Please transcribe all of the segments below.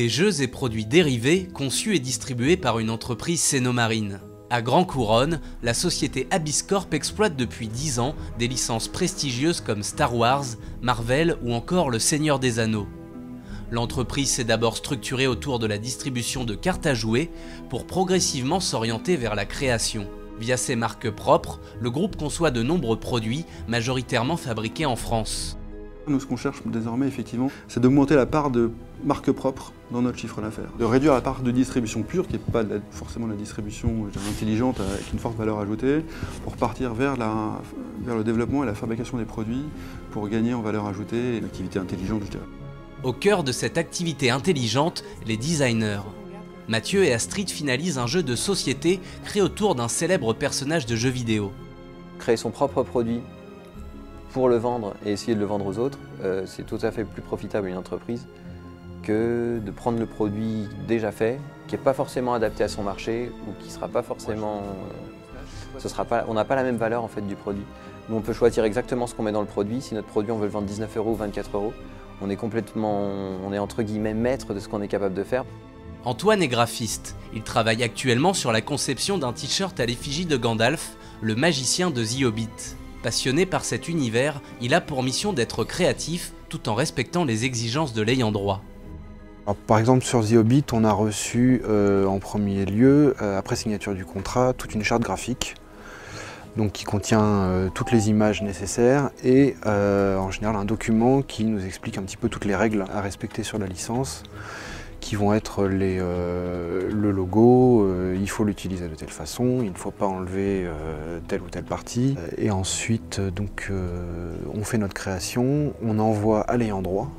Des jeux et produits dérivés conçus et distribués par une entreprise cénomarine. À Grand Couronne, la société Abysscorp exploite depuis 10 ans des licences prestigieuses comme Star Wars, Marvel ou encore Le Seigneur des Anneaux. L'entreprise s'est d'abord structurée autour de la distribution de cartes à jouer pour progressivement s'orienter vers la création. Via ses marques propres, le groupe conçoit de nombreux produits, majoritairement fabriqués en France. Nous, ce qu'on cherche désormais, effectivement, c'est d'augmenter la part de marques propres dans notre chiffre d'affaires. De réduire la part de distribution pure, qui n'est pas forcément la distribution intelligente avec une forte valeur ajoutée, pour partir vers le développement et la fabrication des produits, pour gagner en valeur ajoutée et une activité intelligente, je dirais. Au cœur de cette activité intelligente, les designers. Mathieu et Astrid finalisent un jeu de société créé autour d'un célèbre personnage de jeu vidéo. Créer son propre produit pour le vendre et essayer de le vendre aux autres, c'est tout à fait plus profitable à une entreprise que de prendre le produit déjà fait, qui n'est pas forcément adapté à son marché ou qui ne sera pas forcément... on n'a pas la même valeur en fait du produit. Nous, on peut choisir exactement ce qu'on met dans le produit. Si notre produit, on veut le vendre 19 € ou 24 €, on est entre guillemets maître de ce qu'on est capable de faire. Antoine est graphiste. Il travaille actuellement sur la conception d'un t-shirt à l'effigie de Gandalf, le magicien de The Hobbit. Passionné par cet univers, il a pour mission d'être créatif tout en respectant les exigences de l'ayant droit. Alors, par exemple sur The Hobbit, on a reçu en premier lieu, après signature du contrat, toute une charte graphique donc, qui contient toutes les images nécessaires et en général un document qui nous explique un petit peu toutes les règles à respecter sur la licence, qui vont être le logo, il faut l'utiliser de telle façon, il ne faut pas enlever telle ou telle partie. Et ensuite, donc, on fait notre création, on envoie à l'ayant droit,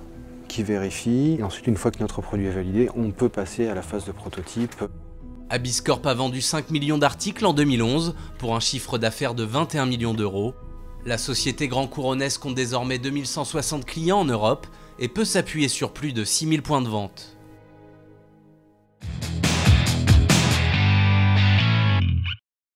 qui vérifie. Et ensuite, une fois que notre produit est validé, on peut passer à la phase de prototype. Abysscorp a vendu 5 millions d'articles en 2011 pour un chiffre d'affaires de 21 millions d'euros. La société Grand Couronnaise compte désormais 2160 clients en Europe et peut s'appuyer sur plus de 6000 points de vente.